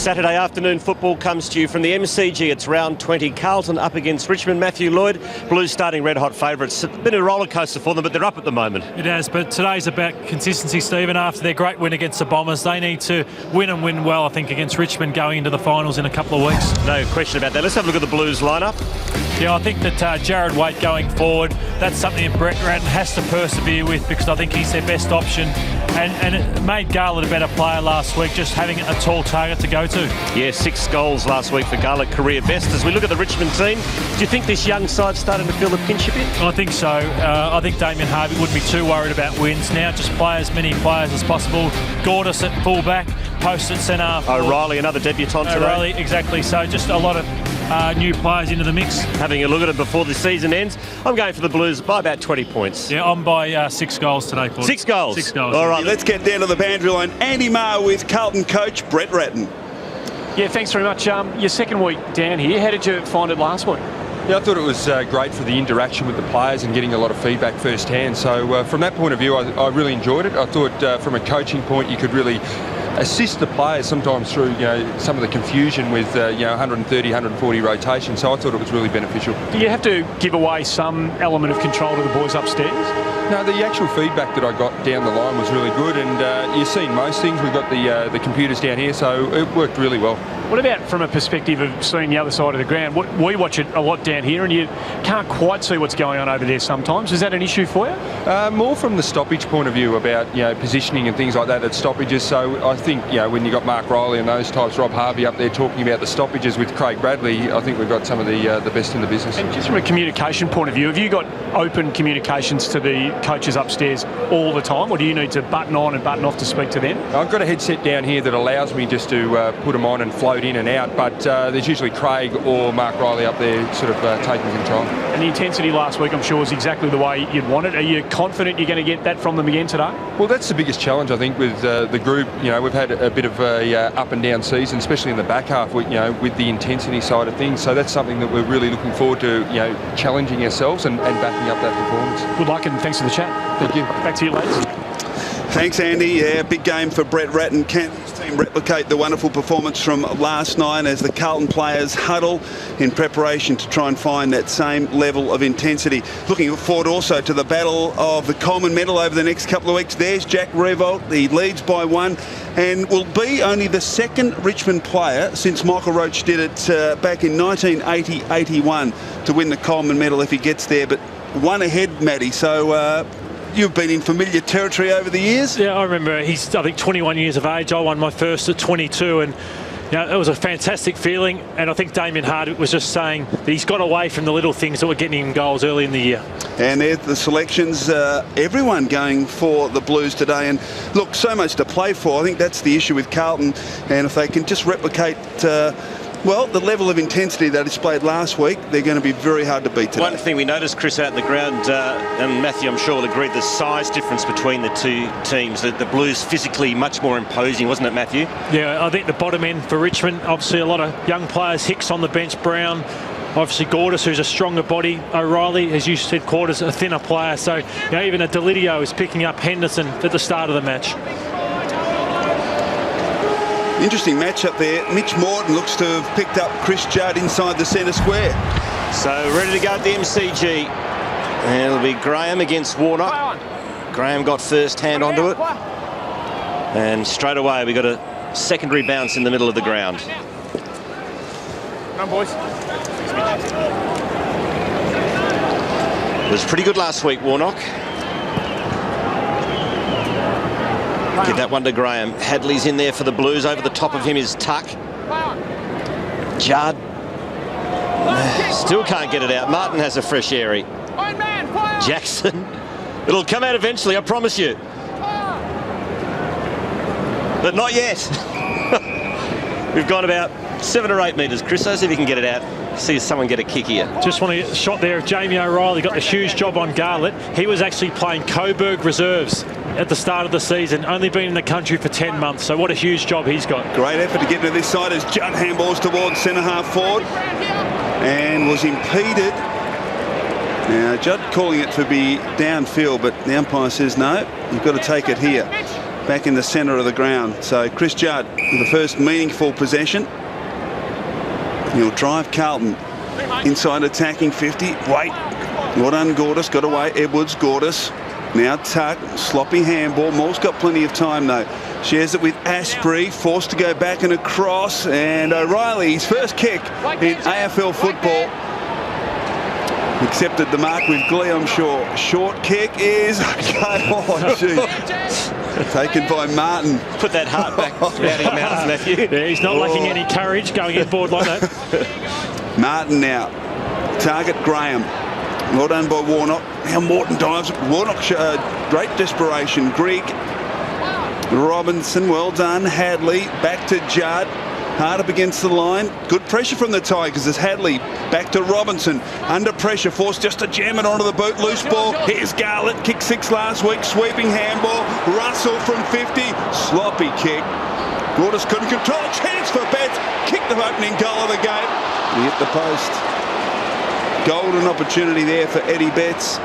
Saturday afternoon football comes to you from the MCG. It's round 20. Carlton up against Richmond. Matthew Lloyd, Blues starting red-hot favourites. It's been a roller coaster for them, but they're up at the moment. It has, but today's about consistency, Stephen. After their great win against the Bombers, they need to win and win well, I think, against Richmond going into the finals in a couple of weeks. No question about that. Let's have a look at the Blues lineup. Yeah, I think that Jared Waite going forward, that's something that Brett Ratton has to persevere with, because I think he's their best option. And it made Garlett a better player last week, just having a tall target to go to. Yeah, 6 goals last week for Garlett, career best. As we look at the Richmond team, do you think this young side's starting to feel the pinch a bit? I think so. I think Damien Harvey wouldn't be too worried about wins. Now just play as many players as possible. Gordis at fullback, Post at centre. O'Reilly, another debutant today. O'Reilly, exactly. So just a lot of new players into the mix. Having a look at it before the season ends, I'm going for the Blues by about 20 points. Yeah, I'm by 6 goals today, Paul. 6 goals? 6 goals. All right, let's get down to the boundary line. Andy Marr with Carlton coach Brett Ratton. Yeah, thanks very much. Your second week down here, how did you find it last week? Yeah, I thought it was great for the interaction with the players and getting a lot of feedback firsthand. So from that point of view, I really enjoyed it. I thought from a coaching point, you could really assist the players sometimes through some of the confusion with 130, 140 rotations. So I thought it was really beneficial. Do you have to give away some element of control to the boys upstairs? No, the actual feedback that I got down the line was really good, and you've seen most things. We've got the computers down here, so it worked really well. What about from a perspective of seeing the other side of the ground? We watch it a lot down here, and you can't quite see what's going on over there sometimes. Is that an issue for you? More from the stoppage point of view about positioning and things like that at stoppages. So I think when you got Mark Riley and those types, Rob Harvey up there talking about the stoppages with Craig Bradley, I think we've got some of the best in the business. And just from a communication point of view, have you got open communications to the coaches upstairs all the time, or do you need to button on and button off to speak to them? I've got a headset down here that allows me just to put them on and float in and out, but there's usually Craig or Mark Riley up there sort of taking control. And the intensity last week, I'm sure, was exactly the way you'd want it. Are you confident you're going to get that from them again today? Well, that's the biggest challenge, I think, with the group. We've had a bit of a up and down season, especially in the back half, with the intensity side of things. So that's something that we're really looking forward to, challenging ourselves and backing up that performance. Good luck and thanks for the chat. Thank you. Back to you, ladies. Thanks, Andy. Yeah, big game for Brett Ratton. Can his team replicate the wonderful performance from last night as the Carlton players huddle in preparation to try and find that same level of intensity? Looking forward also to the battle of the Coleman medal over the next couple of weeks. There's Jack Revolt. He leads by 1 and will be only the second Richmond player since Michael Roach did it back in 1980-81 to win the Coleman medal if he gets there. But 1 ahead, Matty. So you've been in familiar territory over the years. Yeah, I remember he's, I think, 21 years of age. I won my first at 22, and it was a fantastic feeling. And I think Damien Hardwick was just saying that he's got away from the little things that were getting him goals early in the year. And there's the selections, everyone going for the Blues today. And look, so much to play for. I think that's the issue with Carlton. And if they can just replicate the level of intensity they displayed last week, they're going to be very hard to beat today. One thing we noticed, Chris, out in the ground, and Matthew, I'm sure, will agree, the size difference between the two teams. The Blues physically much more imposing, wasn't it, Matthew? Yeah, I think the bottom end for Richmond, obviously a lot of young players. Hicks on the bench, Brown, obviously Gordis, who's a stronger body. O'Reilly, as you said, Quarters, a thinner player. So even a Delidio is picking up Henderson at the start of the match. Interesting match up there. Mitch Morton looks to have picked up Chris Judd inside the centre square. So ready to go at the MCG. And it'll be Graham against Warnock. Graham got first hand onto it. And straight away we got a secondary bounce in the middle of the ground. Come on, boys. It was pretty good last week, Warnock. Give that one to Graham. Hadley's in there for the Blues. Over the top of him is Tuck. Judd. Still can't get it out. Martin has a fresh airy. Jackson. It'll come out eventually, I promise you. But not yet. We've gone about 7 or 8 metres. Chris, see if you can get it out. See someone get a kick here. Just want to get a shot there of Jamie O'Reilly. Got the huge job on Garlett. He was actually playing Coburg reserves at the start of the season, only been in the country for 10 months, so what a huge job he's got. Great effort to get to this side as Judd handballs towards centre half forward and was impeded. Now Judd calling it to be downfield, but the umpire says no, you've got to take it here. back in the centre of the ground. So Chris Judd with the first meaningful possession. He'll drive Carlton inside attacking 50. Wait. Well done, Gordis. Got away. Edwards, Gordis. Now Tuck. Sloppy handball. Moore's got plenty of time, though. Shares it with Asprey. Forced to go back and across. And O'Reilly, his first kick in AFL football. Accepted the mark with glee, I'm sure. Short kick is... Oh, gee. Taken by Martin. Put that heart back out of your mouth, Matthew. Yeah, he's not lacking any courage going inboard like that. Martin now. Target Graham. Well done by Warnock. Now Morton dives. Warnock, great desperation. Grigg. Robinson, well done. Hadley, back to Judd. Hard up against the line. Good pressure from the Tigers as Hadley back to Robinson. Under pressure, forced just to jam it onto the boot. Loose ball. Here's Garlett. Kick 6 last week. Sweeping handball. Russell from 50. Sloppy kick. Gordis couldn't control. Chance for Betts. Kick the opening goal of the game. He hit the post. Golden opportunity there for Eddie Betts,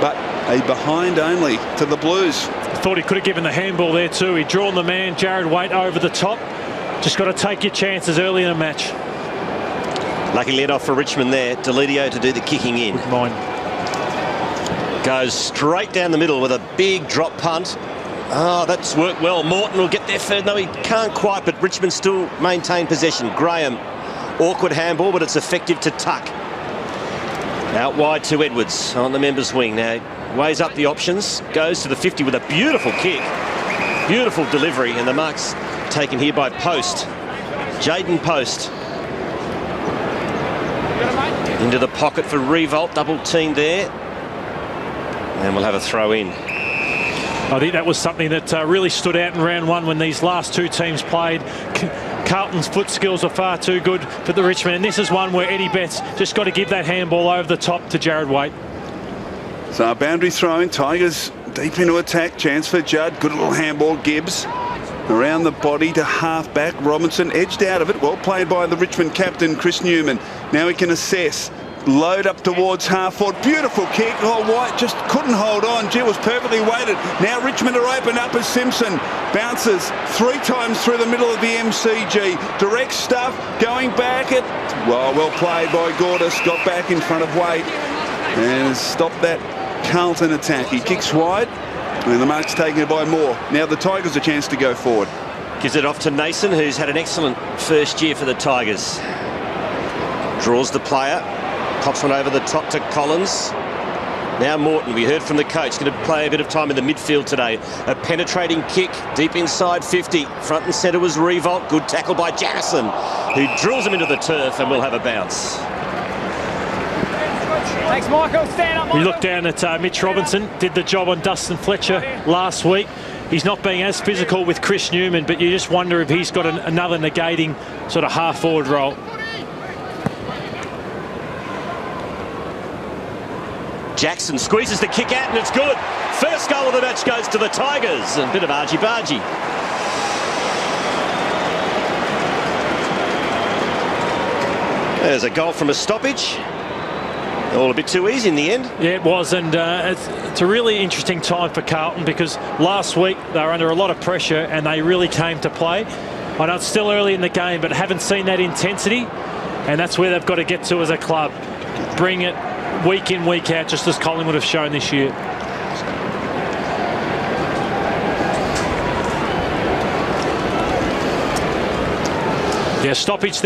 but a behind only to the Blues. Thought he could have given the handball there too. He'd drawn the man, Jared Waite, over the top. Just got to take your chances early in a match. Lucky lead off for Richmond there. Delidio to do the kicking in. Mine. Goes straight down the middle with a big drop punt. Oh, that's worked well. Morton will get there third. No, he can't quite, but Richmond still maintain possession. Graham, awkward handball, but it's effective to Tuck. Out wide to Edwards on the members' wing. Now weighs up the options, goes to the 50 with a beautiful kick. Beautiful delivery, and the mark's taken here by Post. Jaden Post. Into the pocket for Revolt, double team there. And we'll have a throw in. I think that was something that really stood out in round one when these last two teams played. Carlton's foot skills are far too good for the Richmond, and this is one where Eddie Betts just got to give that handball over the top to Jared Waite. So a boundary throw in. Tigers deep into attack. Chance for Judd. Good little handball. Gibbs around the body to half back. Robinson edged out of it. Well played by the Richmond captain, Chris Newman. Now he can assess. Load up towards half forward. Beautiful kick. Oh, White just couldn't hold on. Gee, was perfectly weighted. Now Richmond are opened up as Simpson bounces 3 times through the middle of the MCG. Direct stuff. Going back at... Well played by Gordis. Got back in front of Waite and stopped that Carlton attack. He kicks wide and the mark's taken by Moore. Now the Tigers a chance to go forward. Gives it off to Nason, who's had an excellent first year for the Tigers. Draws the player. Pops one over the top to Collins. Now Morton, we heard from the coach, going to play a bit of time in the midfield today. A penetrating kick deep inside 50. Front and centre was Revolt. Good tackle by Jackson, who drills him into the turf, and we'll have a bounce. Thanks, Michael. Stand up, Michael. You look down at Mitch Robinson, did the job on Dustin Fletcher last week. He's not being as physical with Chris Newman, but you just wonder if he's got another negating sort of half-forward role. Jackson squeezes the kick out, and it's good. First goal of the match goes to the Tigers. A bit of argy-bargy. There's a goal from a stoppage. All a bit too easy in the end. Yeah, it was, and it's a really interesting time for Carlton because last week they were under a lot of pressure and they really came to play. I know it's still early in the game, but haven't seen that intensity, and that's where they've got to get to as a club. Bring it week in, week out, just as Collingwood have shown this year. Yeah, stoppage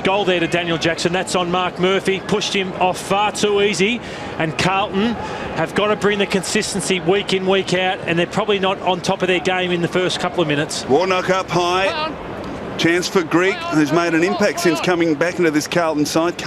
goal there to Daniel Jackson. That's on Mark Murphy. Pushed him off far too easy. And Carlton have got to bring the consistency week in, week out, and they're probably not on top of their game in the first couple of minutes. Warnock up high. Chance for Grigg, who's made an impact since coming back into this Carlton side.